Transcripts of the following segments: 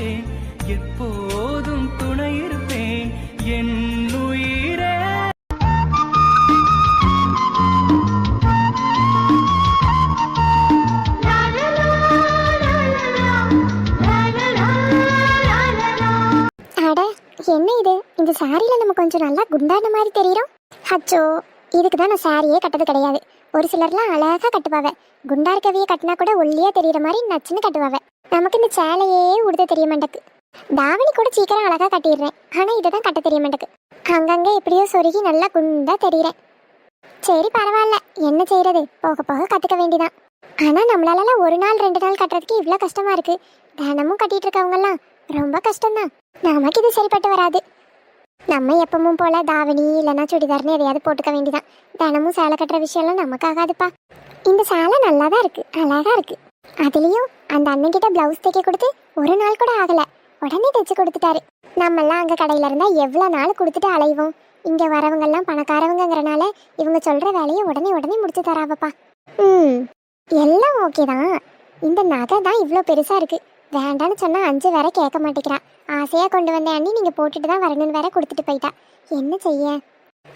மூச்சே எப்போதும் துணை இருப்பேன் என் உயிரே. அட என்ன இது, இந்த சாரியில நம்ம கொஞ்சம் நல்லா குண்டான மாதிரி தெரியுறோம். அச்சோ, இதுக்கு தான் நான் சாரியே கட்டது கிடையாது. ஒரு சிலர்லாம் அழகா கட்டுவாவ, குண்டா இருக்கவையே கட்டினா கூட ஒல்லியா தெரியற மாதிரி நச்சுன்னு கட்டுவாவ. நமக்கு இந்த சேலையே உடுத்த தெரிய மாட்டேக்கு. தாவணி கூட சீக்கிரம் அழகா கட்டிடுறேன், ஆனா இதைதான் கட்ட தெரிய மாட்டேக்கு. அங்கங்க எப்படியோ சொருகி நல்லா குண்டா தெரியுறேன். சரி பரவாயில்ல, என்ன செய்யறது, போக போக கத்துக்க வேண்டிதான். ஆனா நம்மளால ஒரு நாள் 2 நாள் கட்டுறதுக்கு இவ்வளோ கஷ்டமா இருக்கு. தினமும் கட்டிட்டு இருக்கவங்கலாம் ரொம்ப கஷ்டம்தான். நமக்கு இது சரிப்பட்டு வராது. நம்ம எப்பவும் போல தாவணி இல்லைன்னா சுடிதார்னு எதையாவது போட்டுக்க வேண்டிதான். தினமும் சேலை கட்டுற விஷயம்லாம் நமக்கு ஆகாதுப்பா. இந்த சேலை நல்லா தான் இருக்கு, அழகா இருக்கு. அதுலேயும் அந்த அண்ணன்கிட்ட பிளவுஸ் தைக்க கொடுத்து ஒரு நாள் கூட ஆகலை, உடனே தைச்சு கொடுத்துட்டாரு. நம்மெல்லாம் அங்கே கடையில் இருந்தால் எவ்வளோ நாள் கொடுத்துட்டு அலைவோம். இங்கே வரவங்கெல்லாம் பணக்காரவங்கிறனால இவங்க சொல்கிற வேலையை உடனே உடனே முடிச்சு தராவப்பா. எல்லாம் ஓகே தான். இந்த நகை தான் இவ்வளோ பெருசாக இருக்குது, வேண்டான்னு சொன்னால் 5 வேற கேட்க மாட்டேங்கிறான். ஆசையாக கொண்டு வந்த அண்ணி நீங்கள் போட்டுட்டு தான் வரணும்னு வேற கொடுத்துட்டு போயிட்டா. என்ன செய்ய,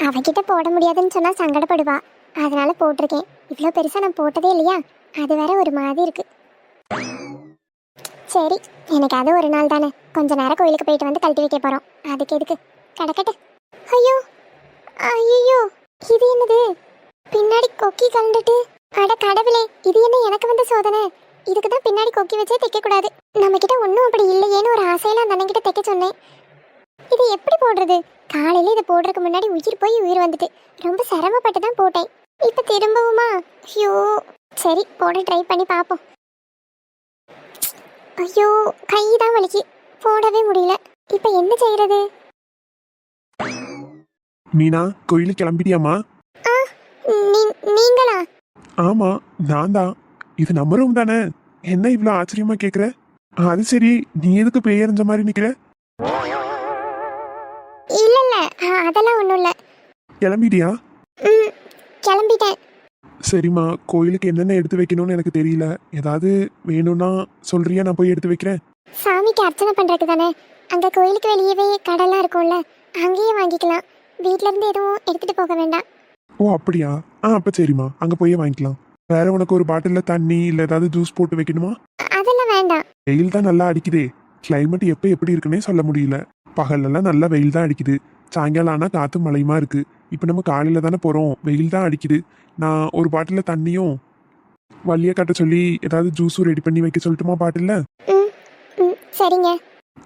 அவகிட்ட போட முடியாதுன்னு சொன்னால் சங்கடப்படுவா. அதனால போட்டிருக்கேன். இவ்வளோ பெருசாக நான் போட்டதே இல்லையா, அது வேற ஒரு மாதிரி இருக்கு. சரி, எனக்கு அது ஒரு நாள் தானே, கொஞ்ச நேரம் கோயிலுக்கு போயிட்டு வந்து கழட்டி வைக்க போகிறோம். அதுக்கு எதுக்கு, கிடக்கட்டு. ஐயோ ஐயோ, இது என்னது, பின்னாடி கொக்கி கலந்துட்டு. அட கடவுளே, இது என்ன எனக்கு வந்த சோதனை. இதுக்கு தான் பின்னாடி கொக்கி வச்சே தைக்கக்கூடாது. நம்மக்கிட்ட ஒன்றும் அப்படி இல்லையேன்னு ஒரு ஆசையில அந்த அண்ணன்கிட்ட தைக்க சொன்னேன். இது எப்படி போடுறது? காலையில் இதை போடுறதுக்கு முன்னாடி உயிர் போய் உயிர் வந்துட்டு ரொம்ப சிரமப்பட்டு தான் போட்டேன். இப்போ திரும்பவுமா? ஐயோ, சரி போட ட்ரை பண்ணி பார்ப்போம். ஐயோ, கை தான் வலிக்கு, போடவே முடியல. இப்போ என்ன செய்யறது? மீனா, கோயிலுக்கு கிளம்பிட்டியாமா? நீங்களா? ஆமா, நான் தான். இது நம்ம ரூம் தானே, என்ன இவ்வளோ ஆச்சரியமா கேட்குற? அது சரி, நீ எதுக்கு பெயர்ந்த மாதிரி நிற்கிற? இல்ல இல்ல, அதெல்லாம் ஒன்றும் இல்லை. கிளம்பிட்டியா? கிளம்பிட்டேன். சரிம்மா, கோயிலுக்கு என்னென்ன எடுத்து வைக்கணும்னு எனக்கு தெரியல. ஏதாவது வேணும்னா சொல்றியா, நான் போய் எடுத்து வைக்கிறேன். சாமிக்கு அர்ச்சனை பண்ணுறதுக்கு தானே, அங்கே கோயிலுக்கு வெளியவே கடைலாம் இருக்கும்ல, அங்கேயே வாங்கிக்கலாம். வீட்டில இருந்து எதுவும் எடுத்துகிட்டு போக வேண்டாம். ஓ அப்படியா? அப்போ சரிம்மா, அங்கே போயே வாங்கிக்கலாம். வேற உனக்கு ஒரு பாட்டிலில் தண்ணி இல்லை ஏதாவது ஜூஸ் போட்டு வைக்கணுமா? அதெல்லாம் வேண்டாம். வெயில் தான் நல்லா அடிக்குதே, கிளைமேட் எப்போ எப்படி இருக்குன்னே சொல்ல முடியல. பகல்லலாம் நல்லா வெயில் தான் அடிக்குது, சாயங்காலம் ஆனால் காற்று மழையுமா இருக்கு. இப்போ நம்ம காலையில் தானே போகிறோம், வெயில் தான் அடிக்குது. நான் ஒரு பாட்டிலில் தண்ணியும் வள்ளியை கட்ட சொல்லி ஏதாவது ஜூஸும் ரெடி பண்ணி வைக்க சொல்லட்டுமா பாட்டிலில்? சரிங்க.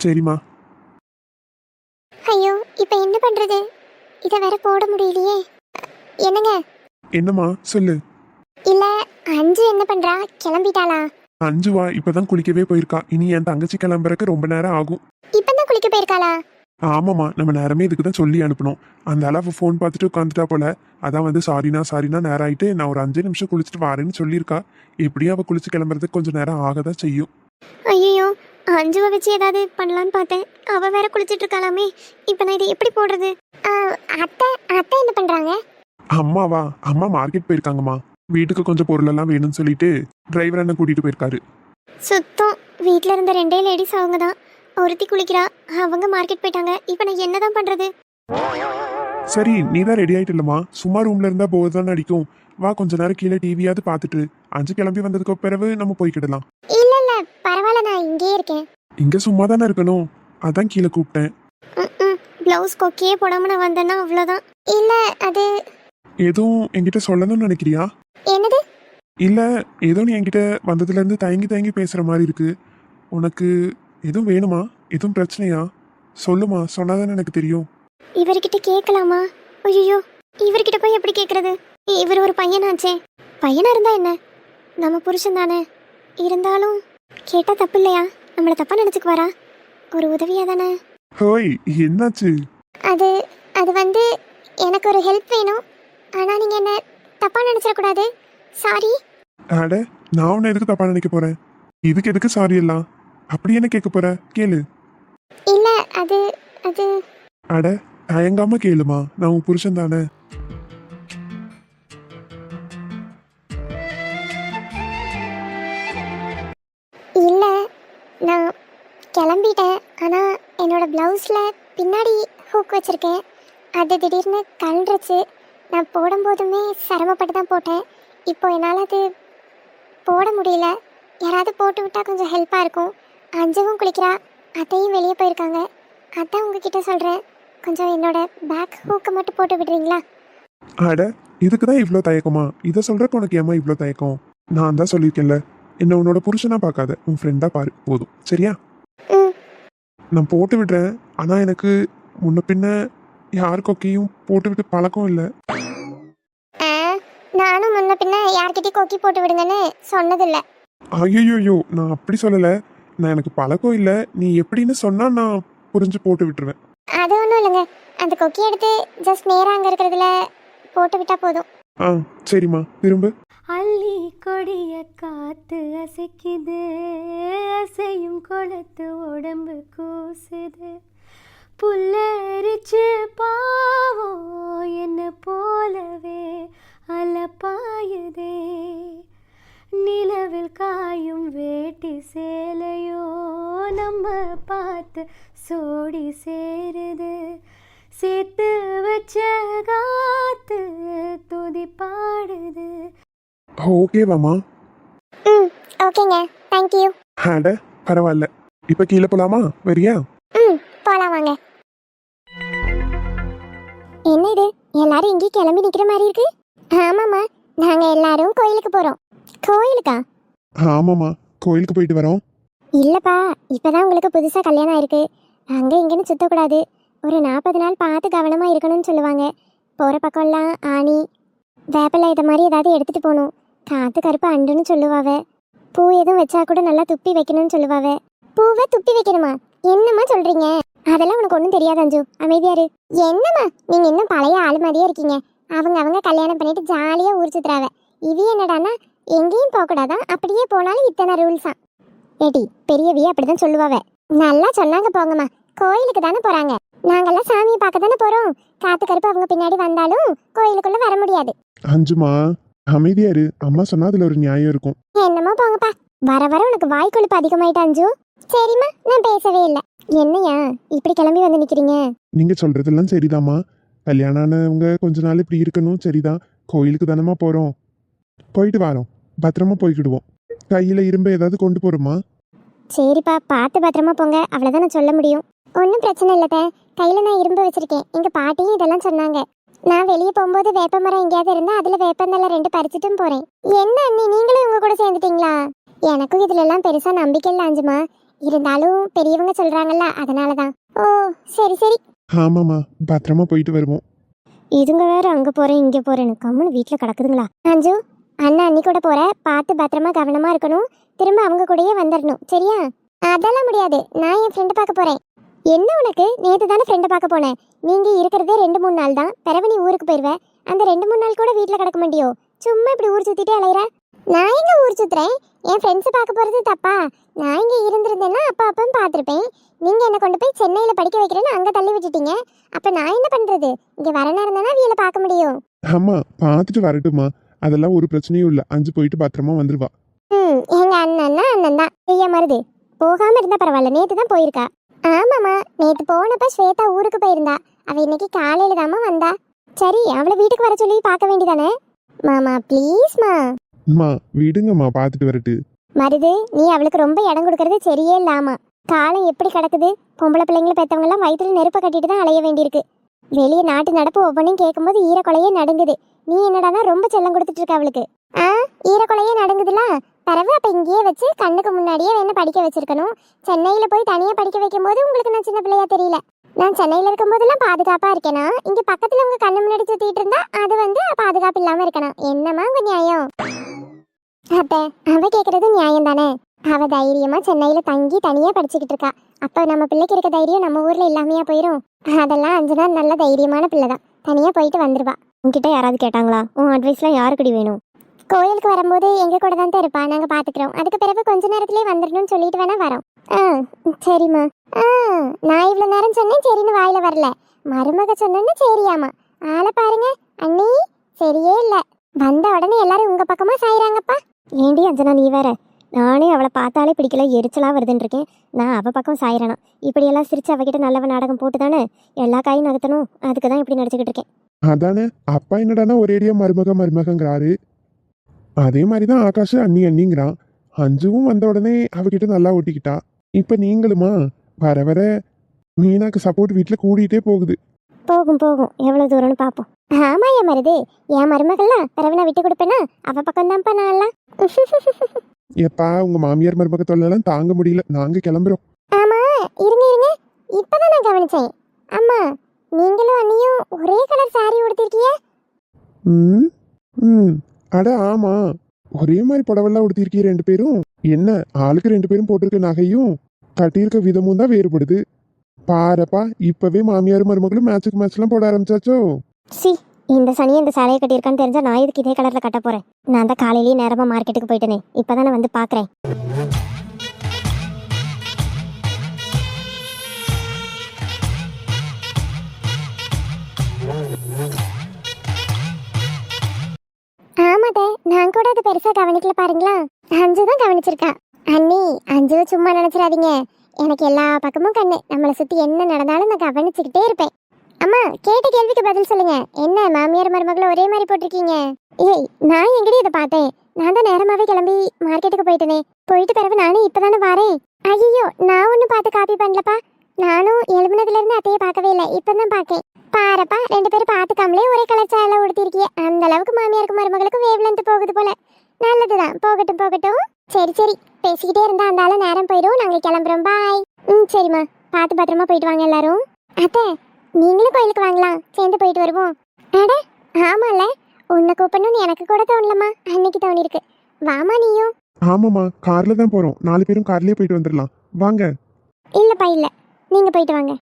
சரிம்மா. ஐயோ, இப்போ என்ன பண்ணுறது? இதை வேற போட முடியலையே. என்னங்க? என்னம்மா சொல்லு. இல்ல, அஞ்சு என்ன பண்றா, கிளம்பிட்டாளா? அஞ்சுவா இப்பதான் குளிக்கவே போயிருக்கா. இனி என் தங்கச்சி கிளம்புறக்கு ரொம்ப நேரம் ஆகும். இப்பதான் குளிக்க போயிருக்காளா? ஆமாம்மா, நம்ம நேரமே இதுக்கு தான் சொல்லி அனுப்பணும். அந்த அளவு ஃபோன் பார்த்துட்டு உட்காந்துட்டா போல. அதான் வந்து சாரினா நேரம் ஆயிட்டு நான் ஒரு 5 நிமிஷம் குளிச்சுட்டு வரேன்னு சொல்லியிருக்கா. எப்படியும் அவள் குளிச்சு கிளம்புறதுக்கு கொஞ்சம் நேரம் ஆகதான் செய்யும். ஐயோ, அஞ்சுவை வச்சு ஏதாவது பண்ணலான்னு பார்த்தேன். அவ வேற குளிச்சிட்டு இருக்காளாமே. இப்போ நான் இதை எப்படி போடுறது? அத்தை அத்தை என்ன பண்றாங்க? அம்மாவா? அம்மா மார்க்கெட் போயிருக்காங்கம்மா. வீட்டுக்கு கொஞ்சம் பொருளெல்லாம் வேணும்னு சொல்லிட்டு டிரைவர் என்ன கூட்டிட்டு போயிருக்காரு. சுத்தம், வீட்டில் இருந்த 2 லேடிஸ் அவங்க தான். ஒருத்தி குளிக்கிறா, அவங்க மார்க்கெட் போயிட்டாங்க. இப்போ நான் என்னதான் பண்றது? சரி, நீ தான் ரெடி ஆயிட்டு இல்லம்மா. சும்மா ரூம்ல இருந்தா போர் தான் அடிக்கும். வா, கொஞ்ச நேரம் கீழே டிவியாவது பார்த்துட்டு அஞ்சு கிளம்பி வந்ததுக்கு பிறகு நம்ம போய்க்கிடலாம். இல்ல இல்ல பரவாயில்ல, நான் இங்கே இருக்கேன். இங்க சும்மா தானே இருக்கணும், அதான் கீழே கூப்பிட்டேன். பிளவுஸ் கொக்கியே போடாம நான் வந்தேன்னா அவ்வளோதான். இல்ல அது எதுவும் என்கிட்ட சொல்லணும்னு நினைக்கிறியா? என்னது? இல்ல, ஏதோ நீ என்கிட்ட வந்ததுல இருந்து தயங்கி தயங்கி பேசுற மாதிரி இருக்கு. உனக்கு எதுவும் வேணுமா? எதுவும் பிரச்சனையா? சொல்லுமா, சொன்னாதானே எனக்கு தெரியும். இவர்கிட்ட கேட்கலாமா? ஐயோ, இவர்கிட்ட போய் எப்படி கேட்கறது? இவர் ஒரு பையனாச்சே. பையனா இருந்தா என்ன, நம்ம புருஷன் தானே. இருந்தாலும் கேட்டா தப்பு இல்லையா? நம்மள தப்பா நினைச்சுக்குவாரா? ஒரு உதவியா தானே. ஹோய், என்னாச்சு? அது அது வந்து எனக்கு ஒரு ஹெல்ப் வேணும். ஆனா நீங்க என்ன தப்பா நினைச்சிடக்கூடாது. சாரி. அட, நான் உன்னை எதுக்கு தப்பா நினைக்க போறேன்? இதுக்கு எதுக்கு சாரி எல்லாம்? அப்படி என்ன கேட்க போற? கேளு. இல்ல அது அது அட, தயங்காம கேளுமா, நான் உன் புருஷன் தானே. இல்ல, நான் கிளம்பிட்டேன். ஆனால் என்னோட ப்ளவுஸில் பின்னாடி ஹூக் வச்சுருக்கேன். அது திடீர்னு கழண்டுருச்சு. நான் போடும்போதுமே சிரமப்பட்டு தான் போட்டேன். இப்போ என்னால் அது போட முடியல. யாராவது போட்டு விட்டால் கொஞ்சம் ஹெல்ப்பாக இருக்கும். அஞ்சுவும் குளிக்கிறா, அத்தையும் வெளியே போயிருக்காங்க. அதான் உங்ககிட்ட சொல்கிறேன், கொஞ்சம் என்னோட பேக் ஹூக்கை மட்டும் போட்டு விடுறீங்களா? அட, இதுக்கு தான் இவ்வளோ தயக்கமா? இதை சொல்கிறக்கு உனக்கு ஏமா இவ்வளோ தயக்கம்? நான் தான் சொல்லியிருக்கேன்ல, என்ன உன்னோட புருஷனா பார்க்காத, உன் ஃப்ரெண்டாக பாரு போதும், சரியா? ம். நான் போட்டு விடுறேன். ஆனால் எனக்கு முன்ன பின்ன யார் கொக்கையும் போட்டு விட்டு பழக்கம் இல்லை. நானும் முன்ன பின்ன யார்கிட்டயும் கொக்கி போட்டு விடுங்கன்னு சொன்னதில்லை. ஐயோ, நான் அப்படி சொல்லலை. நான் எனக்கு பழக்கம் இல்லை, நீ எப்படின்னு சொன்னால் நான் புரிஞ்சு போட்டு விட்டுருவேன். அது ஒன்றும் இல்லைங்க, அந்த கொக்கி எடுத்து ஜஸ்ட் நேராக அங்கே இருக்கிறதுல போட்டு விட்டா போதும். ஆ சரிம்மா, திரும்ப. அள்ளி கொடிய காத்து அசைக்குது, அசையும் கொளத்து உடம்பு கூசுது, புல்லரிச்சு பாவம் என்ன போலவே அலப்பாயுதே, நிலவில் காயும் வேட்டி சேலையோ நம்ம பார்த்து சோடி சேருது, சேர்த்து வச்ச காத்து துதி பாடுது. ஓகேவாம்மா? ம், ஓகேங்க, தேங்க்யூ. அட பரவாயில்ல. இப்போ கீழே போகலாமா? வரியா? ம், போலாம் வாங்க. என்ன இது, எல்லாரும் இங்கே கிளம்பி நிற்கிற மாதிரி இருக்கு? ஆமாம்மா, நாங்கள் எல்லாரும் கோயிலுக்கு போகிறோம். கோயிலுக்கா? ஆமாம்மா, கோயிலுக்கு போயிட்டு வரோம். இல்லைப்பா, இப்போதான் உங்களுக்கு புதுசாக கல்யாணம் ஆயிருக்கு. அங்கே இங்கேன்னு சுற்றக்கூடாது. ஒரு 40 நாள் பார்த்து கவனமாக இருக்கணும்னு சொல்லுவாங்க. போகிற பக்கம்லாம் ஆணி வேப்பிலை இதை மாதிரி ஏதாவது எடுத்துகிட்டு போகணும். காற்று கருப்பு அண்டுன்னு சொல்லுவாவ. பூ எதுவும் வச்சா கூட நல்லா துப்பி வைக்கணும்னு சொல்லுவாவ. பூவை துப்பி வைக்கணுமா? என்னம்மா சொல்கிறீங்க? அதெல்லாம் உனக்கு ஒன்றும் தெரியாது அஞ்சு, அமைதியாரு. என்னம்மா நீங்கள் இன்னும் பழைய ஆள் மாதிரியே இருக்கீங்க. அவங்க கல்யாணம் பண்ணிட்டு ஜாலியாக ஊர் சுற்றுறாவ. இது என்னடானா எங்கேயும் போகக்கூடாதான், அப்படியே போனாலும் இத்தனை ரூல்ஸா. ஏடி பெரியவியே அப்படிதான் சொல்லுவாவ. நல்லா சொன்னாங்க போங்கம்மா, கோயிலுக்கு தானே போகிறாங்க. நாங்கெல்லாம் சாமியை பார்க்க தானே போகிறோம். காற்று கருப்பு அவங்க பின்னாடி வந்தாலும் கோயிலுக்குள்ளே வர முடியாது. அஞ்சுமா அமைதியாரு, அம்மா சொன்னா அதுல ஒரு நியாயம் இருக்கும். என்னமோ போங்கப்பா, வர வர உனக்கு வாய் கொழுப்பு அதிகமாயிட்டா அஞ்சு. சரிம்மா, நான் பேசவே இல்லை. என்னையா இப்படி கிளம்பி வந்து நிற்கிறீங்க? நீங்க சொல்றதெல்லாம் சரிதாம்மா. கல்யாணம் ஆனவங்க கொஞ்ச நாள் இப்படி இருக்கணும், சரிதான். கோயிலுக்கு தானமா போறோம், போயிட்டு வரோம். பத்திரமா போய்க்கிடுவோம். கையில இரும்பு ஏதாவது கொண்டு போறோமா? சரிப்பா, பார்த்து பத்திரமா போங்க, அவ்வளோதான் நான் சொல்ல முடியும். ஒன்றும் பிரச்சனை இல்லைத, கையில் நான் இரும்பு வச்சிருக்கேன். எங்கள் பாட்டியும் இதெல்லாம் சொன்னாங்க. நான் வெளியே போகும்போது வேப்ப மரம் எங்கேயாவது இருந்தால் அதில் வேப்பந்தலை 2 பறிச்சுட்டும் போகிறேன். என்ன அண்ணி, நீங்களும் இவங்க கூட சேர்ந்துட்டீங்களா? எனக்கும் இதுலெல்லாம் பெருசாக நம்பிக்கை இல்லை அஞ்சுமா. இருந்தாலும் பெரியவங்க சொல்கிறாங்கல்ல, அதனால தான். ஓ சரி சரி. ஆமாம்மா, பத்திரமா போயிட்டு வருவோம். இதுங்க வேற அங்கே போகிறேன் இங்கே போகிறேன்னு கம்முன்னு வீட்டில் கிடக்குதுங்களா? அஞ்சு, அண்ணா அண்ணி கூட போகிற, பார்த்து பத்திரமா கவனமாக இருக்கணும். திரும்ப அவங்க கூடயே வந்துடணும், சரியா? அதெல்லாம் முடியாது, நான் என் ஃப்ரெண்டை பார்க்க போகிறேன். என்ன உனக்கு, நேற்று தானே ஃப்ரெண்டை பார்க்க போனேன். நீங்கள் இருக்கிறதே 2-3 நாள் தான், பிறகு நீ ஊருக்கு போயிடுவேன். அந்த 2-3 நாள் கூட வீட்டில் கிடக்க மாட்டியோ? சும்மா இப்படி ஊர் சுற்றிட்டே அலையிற. நான் எங்கே ஊர் சுற்றுறேன்? என் ஃப்ரெண்ட்ஸை பார்க்க போகிறது தப்பா? நான் இங்கே இருந்திருந்தேன்னா அப்பவும் பார்த்துருப்பேன். நீங்கள் என்னை கொண்டு போய் சென்னையில் படிக்க வைக்கிறேன்னு அங்கே தள்ளி விட்டுட்டீங்க. அப்போ நான் என்ன பண்ணுறது? இங்கே வர நேரம் தானே வீலை பார்க்க முடியும். ஆமா, பார்த்துட்டு வரட்டுமா, அதெல்லாம் ஒரு பிரச்சனையும் இல்லை. அஞ்சு போயிட்டு பத்திரமா வந்துருவா. எங்க அண்ணன்னா அண்ணன் தான் செய்ய மருது. போகாம இருந்தா பரவாயில்ல, நேத்து தான் போயிருக்கா. ஆமாம்மா, நேத்து போனப்ப ஸ்வேதா ஊருக்கு போயிருந்தா. அவ இன்னைக்கு காலையில தாமா வந்தா. சரி, அவளை வீட்டுக்கு வர சொல்லி பார்க்க வேண்டியதானே? மாமா ப்ளீஸ்மா. அம்மா விடுங்கம்மா, பார்த்துட்டு வரட்டு. மருது, நீ அவளுக்கு ரொம்ப இடம் கொடுக்கறது சரியே இல்லாமா. காலம் எப்படி கிடக்குது. பொம்பளை பிள்ளைங்களை பெற்றவங்க எல்லாம் வயிற்றுல நெருப்பை கட்டிட்டு தான் அலைய வேண்டியிருக்கு. வெளியே நாட்டு நடப்பு ஒவ்வொன்றையும் கேட்கும்போது ஈரக்கொலையே நடுங்குது. நீ என்னடானா ரொம்ப செல்லம் கொடுத்துட்டு இருக்க அவளுக்கு. ஈரக்கொலையே நடுங்குதுல, பரவ அப்ப இங்கேயே வச்சு கண்ணுக்கு முன்னாடியே வேணா படிக்க வச்சிருக்கணும். சென்னையில போய் தனியா படிக்க வைக்கும் போது உங்களுக்கு நான் சின்ன பிள்ளையா தெரியல. நான் சென்னையில இருக்கும் போதெல்லாம் பாதுகாப்பா இருக்கேனா? இங்க பக்கத்துல உங்க கண்ணு முன்னாடி சுத்திட்டு இருந்தா அது பாதுகாப்பு இல்லாம இருக்கணும். என்னமா உங்க நியாயம்? அத்த, அவ கேக்குறது நியாயம் தானே. அவ தைரியமா சென்னையில தங்கி தனியா படிச்சுக்கிட்டு இருக்கா. அப்ப நம்ம பிள்ளைக்கு இருக்க தைரியம் நம்ம ஊர்ல இல்லாமையா போயிரும்? அதெல்லாம் அஞ்சனா நல்ல தைரியமான பிள்ளைதான், தனியா போயிட்டு வந்துருவா. உன்கிட்ட யாராவது கேட்டாங்களா? உன் அட்வைஸ்லாம் யாருக்குடி வேணும்? கோயிலுக்கு வரும்போது எங்க கூட தான் இருப்பா, நாங்க பாத்துக்கிறோம். அதுக்கு பிறகு கொஞ்ச நேரத்திலே வந்துடணும்னு சொல்லிட்டு வேணா வரோம். சரிம்மா. நான் இவ்வளவு நேரம் சொன்னேன் சரின்னு வாயில வரல. மருமக சொன்னேன்னு சரியாமா. ஆளை பாருங்க அண்ணி, சரியே இல்ல. வந்த உடனே எல்லாரும் உங்க பக்கமா சாயிறாங்கப்பா. ஏண்டி அஞ்சனா, நீ வேற நானே அவளை பார்த்தாலே பிடிக்கல, எரிச்சலாக வருதுன்னு இருக்கேன். நான் அவள் பக்கம் சாயிறேனா? இப்படியெல்லாம் சிரிச்சு அவகிட்ட நல்லவ நாடகம் போட்டு தானே எல்லா காயும் நகர்த்தணும். அதுக்கு தான் இப்படி நடிச்சுக்கிட்டு இருக்கேன். அதானே அப்பா என்னடானா ஒரேடியா மருமகங்கிறாரு. அதே மாதிரிதான் ஆகாஷ் அண்ணிங்கிறான். அஞ்சுவும் வந்த உடனே அவகிட்ட நல்லா ஓட்டிக்கிட்டா. இப்ப நீங்களுமா வர வர மீனாக்கு சப்போர்ட் வீட்டுல கூடிட்டே போகுது. போகும் போகும், எவ்வளவு தூரம்னு பார்ப்போம். ஆமா என் மருது, என் மருமகள்லாம் பிறவனை விட்டு கொடுப்பேனா? அவ பக்கம் தான்ப்பா நான்லாம். எப்பா உங்க மாமியார் மருமக தொல்லலாம் தாங்க முடியல, நாங்க கிளம்புறோம். ஆமா இருங்க இருங்க, இப்பதான் நான் கவனிச்சேன். அம்மா நீங்களும் அண்ணியும் ஒரே கலர் சாரி உடுத்திருக்கிய? ம் ம் அட ஆமா, ஒரே மாதிரி புடவெல்லாம் உடுத்திருக்கீங்க ரெண்டு பேரும். என்ன ஆளுக்கு ரெண்டு பேரும் போட்டிருக்க நகையும் கட்டியிருக்க விதமும் தான் வேறுபடுது. பாரப்பா இப்பவே மாமியார் மருமகளும் மேட்சுக்கு மேட்ச்லாம் போட ஆரம்பிச்சாச்சோ. சி, இந்த சனி இந்த சாலையை கட்டியிருக்கான்னு தெரிஞ்சா நான் இதுக்கு இதே கலர்ல கட்ட போறேன். நான் தான் காலையிலேயே நேரமா மார்க்கெட்டுக்கு போயிட்டேனே, இப்பதான் வந்து பாக்குறேன். ஆமாட்ட, நான் கூட அது பெருசா கவனிக்கல பாருங்களா. அஞ்சு தான் கவனிச்சிருக்கா. அண்ணி அஞ்சு சும்மா நினைச்சிடாதீங்க, எனக்கு எல்லா பக்கமும் கண்ணு. நம்மளை சுத்தி என்ன நடந்தாலும் நான் கவனிச்சுக்கிட்டே இருப்பேன். அம்மா கேட்ட கேள்விக்கு பதில் சொல்லுங்க. என்ன மாமியார் மருமகளும் ஒரே மாதிரி போட்டிருக்கீங்க? ஏய் நான் எங்கடி இதை பார்த்தேன்? நான் தான் நேரமாவே கிளம்பி மார்க்கெட்டுக்கு போயிட்டேனே. போயிட்டு பிறகு நானும் இப்பதானே வரேன். ஐயோ நான் ஒன்னும் பார்த்து காப்பி பண்ணலப்பா. நானும் எழுபுனதுல இருந்து அத்தையை பார்க்கவே இல்லை, இப்பதான் பார்க்கேன். பாரப்பா ரெண்டு பேரும் பார்த்துக்காமலே ஒரே கலர் சேலை உடுத்திருக்கிய. அந்த அளவுக்கு மாமியாருக்கும் மருமகளுக்கும் வேவ்லென்த் போகுது போல. நல்லதுதான், போகட்டும் போகட்டும். சரி சரி, பேசிக்கிட்டே இருந்தா அந்த ஆள நேரம் போயிடும். நாங்க கிளம்புறோம், பாய். சரிம்மா, பார்த்து பத்திரமா போயிட்டு வாங்க எல்லாரும். அத்தை நீங்களும் கோயிலுக்கு வாங்கலாம், சேர்ந்து போயிட்டு வருவோம். அட ஆமால, உன்னை கூப்பிடணும்னு எனக்கு கூட தோணலம்மா, அன்னைக்கு தோணிருக்கு. வாமா நீயும். ஆமாமா, கார்ல தான் போறோம். 4 பேரும் கார்லயே போயிட்டு வந்துடலாம், வாங்க. இல்லப்பா இல்ல, நீங்க போயிட்டு வாங்க.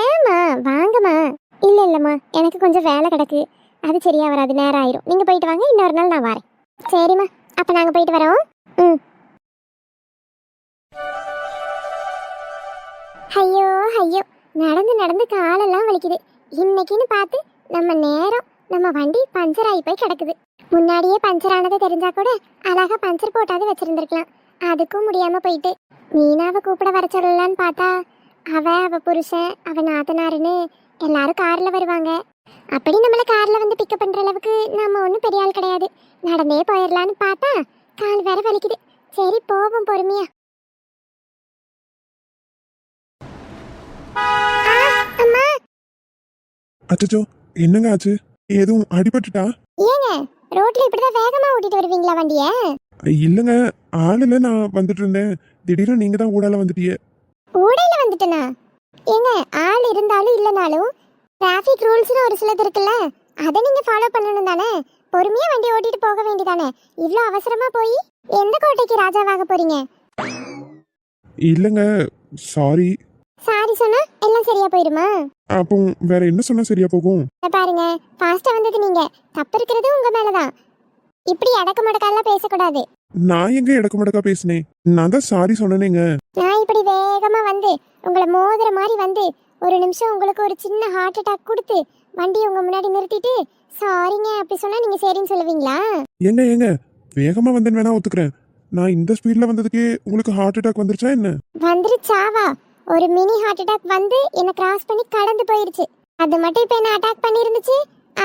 ஏமா வாங்கம்மா. இல்ல இல்லம்மா, எனக்கு கொஞ்சம் வேலை கிடக்கு, அது சரியா வராது, நேரம் ஆயிரும். நீங்க போயிட்டு வாங்க, இன்னொரு நாள் நான் வரேன். சரிம்மா, அப்ப நாங்க போயிட்டு வரோம். ஐயோ ஐயோ, நடந்து நடந்து காலெல்லாம் வலிக்குது. இன்னைக்குன்னு பார்த்து நம்ம நேரம் நம்ம வண்டி பஞ்சர் ஆகி போய் கிடக்குது. முன்னாடியே பஞ்சர் ஆனது தெரிஞ்சா கூட அழகா பஞ்சர் போட்டாது வச்சிருந்துருக்கலாம். அதுக்கும் முடியாம போயிட்டு மீனாவை கூப்பிட வர சொல்லலான்னு பார்த்தா அவ புருஷன் அவ நாத்தனாருன்னு எல்லாரும் கார்ல வருவாங்க. அப்படி நம்மள கார்ல வந்து பிக்கப் பண்ற அளவுக்கு நம்ம ஒன்றும் பெரிய ஆள் கிடையாது. நடந்தே போயிடலான்னு பார்த்தா கால் வேற வலிக்குது. சரி போவோம் பொறுமையா. அச்சோ என்னங்க ஆச்சு? எதுவும் அடிபட்டுட்டா? ஏங்க ரோட்ல இப்படிதான் வேகமா ஓட்டிட்டு வருவீங்களா வண்டிய? இல்லங்க, ஆளுல நான் வந்துட்டு இருந்தேன், திடீர்னு நீங்க தான் ஊடால வந்துட்டீங்க. ஊடையில வந்துட்டனா? ஏங்க ஆள் இருந்தாலும் இல்லனாலும் டிராஃபிக் ரூல்ஸ்னு ஒரு சிலது இருக்குல்ல, அதை நீங்க ஃபாலோ பண்ணணும் தானே. பொறுமையா வண்டி ஓட்டிட்டு போக வேண்டியதானே. இவ்ளோ அவசரமா போய் எந்த கோட்டைக்கு ராஜாவாக போறீங்க? இல்லங்க சாரி. சாரி சொன்னா எல்லாம் சரியா போயிருமா? அப்போ வேற என்ன சொன்னா சரியா போகும்? பாருங்க, ஃபாஸ்டா வந்தது நீங்க, தப்பு இருக்கிறது உங்க மேலதான். இப்படி அடக்க மடக்கெல்லாம் பேசக்கூடாது. நான் எங்க இடக்க மடக்கா பேசினேன்? நான் தான் சாரி சொன்னேங்க. நான் இப்படி வேகமா வந்து உங்களை மோதிர மாதிரி வந்து ஒரு நிமிஷம் உங்களுக்கு ஒரு சின்ன ஹார்ட் அட்டாக் கொடுத்து வண்டி உங்க முன்னாடி நிறுத்திட்டு சாரிங்க அப்படி சொன்னா நீங்க சரின்னு சொல்லுவீங்களா? ஏங்க வேகமா வந்தேன்னு வேணா ஒத்துக்கிறேன். நான் இந்த ஸ்பீட்ல வந்ததுக்கே உங்களுக்கு ஹார்ட் அட்டாக் வந்துருச்சா என்ன? வந்துருச்சாவா? ஒரு மினி ஹார்ட் அட்டாக் வந்து என்ன கிராஸ் பண்ணி கடந்து போயிருச்சு. அது மட்டும் இப்ப என்ன அட்டாக் பண்ணி இருந்துச்சு,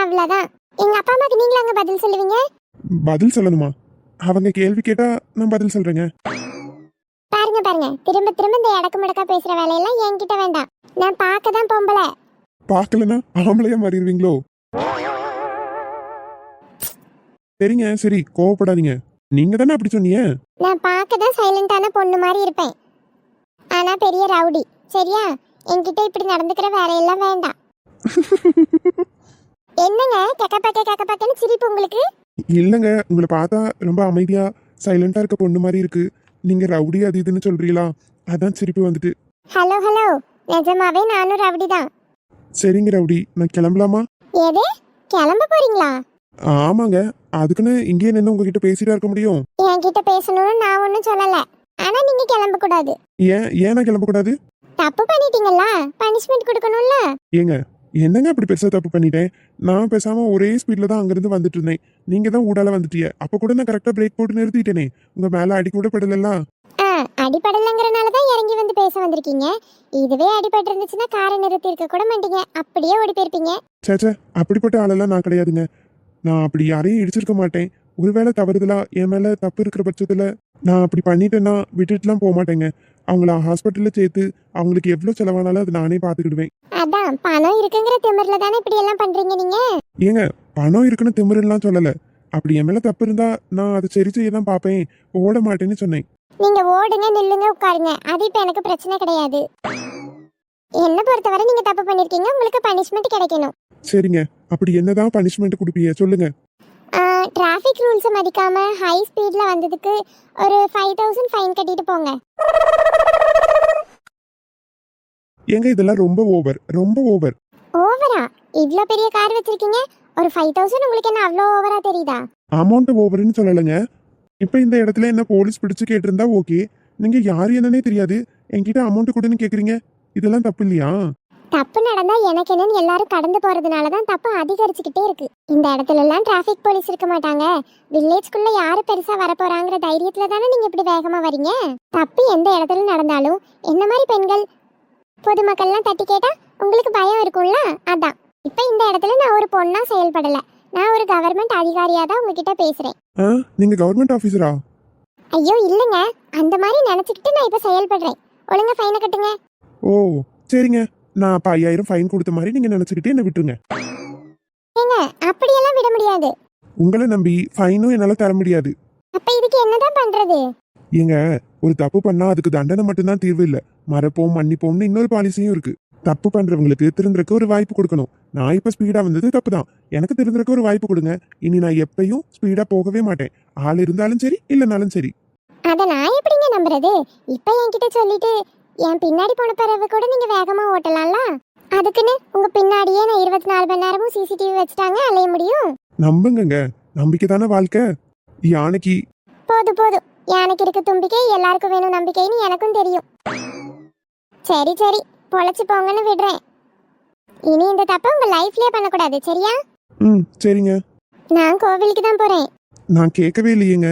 அவ்வளவுதான். எங்க அப்பா அம்மாக்கு நீங்க அங்க பதில் சொல்லுவீங்க? பதில் சொல்லணுமா? அவங்க கேள்வி கேட்டா நான் பதில் சொல்றேங்க. பாருங்க பாருங்க, திரும்ப திரும்ப இந்த இடக்கு முடக்கா பேசுற வேலையெல்லாம் என்கிட்ட வேண்டாம். நான் பார்க்க தான் பொம்பளை. பார்க்கலனா ஆம்பளையா மாறிடுவீங்களோ? சரிங்க சரி, கோவப்படாதீங்க. நீங்க தானே அப்படி சொன்னீங்க. நான் பார்க்க தான் சைலண்டான பொண்ணு மாதிரி இருப்பேன், ஆனா பெரிய ரவுடி. சரியா? என்கிட்ட இப்படி நடந்துக்கிற வேலையெல்லாம் வேண்டாம். என்னங்க கக்கன்னு சிரிப்பு உங்களுக்கு? இல்லங்க, உங்களை பார்த்தா ரொம்ப அமைதியா சைலண்டா இருக்க பொண்ணு மாதிரி இருக்கு. நீங்க ரவுடி அது இதுன்னு சொல்றீங்களா, அதான் சிரிப்பு வந்துட்டு. ஹலோ ஹலோ, நிஜமாவே நானும் ரவுடி தான். சரிங்க ரவுடி, நான் கிளம்பலாமா? எது கிளம்ப போறீங்களா? ஆமாங்க, அதுக்குன்னு இங்கேயே நின்று உங்ககிட்ட பேசிட்டா இருக்க முடியும்? என்கிட்ட பேசணும்னு நான் ஒன்னும் சொல்லல, ஆனா நீங்க கிளம்ப கூடாது. ஏன் நான் கிளம்ப கூடாது? தப்பு பண்ணிட்டீங்களா, பனிஷ்மெண்ட் கொடுக்கணும்ல. ஏங்க என்னங்க அப்படி பெருசா தப்பு பண்ணிட்டேன்? நான் பேசாம ஒரே ஸ்பீட்ல தான் அங்கிருந்து வந்துட்டு இருந்தேன். நீங்க தான் ஊடால வந்துட்டீங்க. அப்ப கூட நான் கரெக்டா பிரேக் போட்டு நிறுத்திட்டேனே. உங்க மேல அடி கூட படலல்ல. ஆ, அடிபடலங்கிறனால தான் இறங்கி வந்து பேச வந்திருக்கீங்க. இதுவே அடிபட்டு இருந்துச்சுன்னா காரை நிறுத்தி இருக்க கூட மாட்டீங்க, அப்படியே ஓடி போயிருப்பீங்க. சேச்சே, அப்படிப்பட்ட ஆளெல்லாம் நான் கிடையாதுங்க. நான் அப்படி யாரையும் இடிச்சிருக்க மாட்டேன். ஒருவேளை தவறுதலா என் மேல தப்பு இருக்கிற பட்சத்துல நான் அப்படி பண்ணிட்டேன்னா விட்டுட்டுலாம் போக மாட்டேங்க. அவங்கள ஹாஸ்பிட்டல்ல சேர்த்து அவங்களுக்கு எவ்வளவு செலவானாலும் அது நானே பாத்துக்கிடுவேன். அதான் பணம் இருக்குங்கிற திமிர்ல தானே இப்படி எல்லாம் பண்றீங்க நீங்க. ஏங்க, பணம் இருக்குன்னு திமிருலாம் சொல்லல. அப்படி என் மேல தப்பு இருந்தா நான் அதை சரி செய்ய தான் பார்ப்பேன், ஓட மாட்டேன்னு சொன்னேன். நீங்க ஓடுங்க, நில்லுங்க, உட்காருங்க, அது இப்ப எனக்கு பிரச்சனை கிடையாது. என்ன பொறுத்தவரை நீங்க தப்பு பண்ணிருக்கீங்க, உங்களுக்கு பனிஷ்மெண்ட் கிடைக்கணும். சரிங்க, அப்படி என்னதான் பனிஷ்மெண்ட் கொடுப்பீங்க சொல்லுங்க. டிராஃபிக் ரூல்ஸை மதிக்காம ஹை ஸ்பீட்ல வந்ததுக்கு ஒரு 5000 ஃபைன் கட்டிட்டு போங்க. ஏங்க இதெல்லாம் ரொம்ப ஓவர், ரொம்ப ஓவர். ஓவரா? இவ்ளோ பெரிய கார் வச்சிருக்கீங்க, ஒரு 5000 உங்களுக்கு என்ன அவ்வளோ ஓவரா தெரியுதா? அமௌண்ட் ஓவர்னு சொல்லலைங்க. இப்போ இந்த இடத்துல என்ன போலீஸ் பிடிச்சு கேட்டிருந்தா ஓகே. நீங்க யாரு என்னன்னே தெரியாது, என்கிட்ட அமௌண்ட் கொடுன்னு கேக்குறீங்க. இதெல்லாம் தப்பு இல்லையா? தப்பு நடந்தா எனக்கு என்னன்னு எல்லாரும் கடந்து போறதுனால தான் தப்பு அதிகரிச்சுக்கிட்டே இருக்கு. இந்த இடத்துல எல்லாம் டிராஃபிக் போலீஸ் இருக்க மாட்டாங்க. வில்லேஜ்குள்ள யாரு பெருசா வரப்போறாங்கிற தைரியத்துல தானே நீங்க இப்படி வேகமா வரீங்க. தப்பு எந்த இடத்துல நடந்தாலும் என்ன மாதிரி பெண்கள் பொதுமக்கள்லாம் தட்டி கேட்டா உங்களுக்கு பயம் இருக்கும்ல, அதான். இப்ப இந்த இடத்துல நான் ஒரு பொண்ணா செயல்படல, நான் ஒரு கவர்மெண்ட் அதிகாரியா தான் உங்ககிட்ட பேசுறேன். நீங்க கவர்மெண்ட் ஆபீசரா? ஐயோ இல்லங்க, அந்த மாதிரி நினைச்சுக்கிட்டு நான் இப்ப செயல்படுறேன். ஒழுங்கா ஃபைனை கட்டுங்க. ஓ சரிங்க, நான் அப்ப 5000 ஃபைன் கொடுத்த மாதிரி நீங்க நினைச்சுக்கிட்டே என்ன விட்டுருங்க. ஏங்க அப்படியெல்லாம் விட முடியாது. உங்களை நம்பி ஃபைனும் என்னால தர முடியாது. அப்ப இதுக்கு என்னதான் பண்றது? ஏங்க, ஒரு தப்பு பண்ணா அதுக்கு தண்டனை மட்டும்தான் தீர்வு இல்ல, மறப்போம் மன்னிப்போம்னு இன்னொரு பாலிசியும் இருக்கு. தப்பு பண்றவங்களுக்கு திருந்துறதுக்கு ஒரு வாய்ப்பு கொடுக்கணும். நான் இப்ப ஸ்பீடா வந்தது தப்பு தான், எனக்கு திருந்துறதுக்கு ஒரு வாய்ப்பு கொடுங்க. இனி நான் எப்பயும் ஸ்பீடா போகவே மாட்டேன், ஆள் இருந்தாலும் சரி இல்லைனாலும் சரி. அத நான் எப்படிங்க நம்புறது? இப்ப என்கிட்ட சொல்லிட்டு என் பின்னாடி போன பிறகு கூட நீங்க வேகமா ஓட்டலாம்ல. அதுக்குன்னு உங்க பின்னாடியே நான் 24 மணி நேரமும் சிசிடிவி வச்சுட்டாங்க அலைய முடியும்? நம்புங்க, நம்பிக்கை தானே வாழ்க்கை. யானைக்கு போதும் போதும், யானைக்கு இருக்க தும்பிக்கை எல்லாருக்கும் வேணும் நம்பிக்கைன்னு எனக்கும் தெரியும். சரி சரி, பொழைச்சு போங்கன்னு விடுறேன். இனி இந்த தப்ப உங்க லைஃப்லயே பண்ணக்கூடாது, சரியா? சரிங்க. நான் கோவிலுக்கு தான் போறேன். நான் கேட்கவே இல்லையேங்க.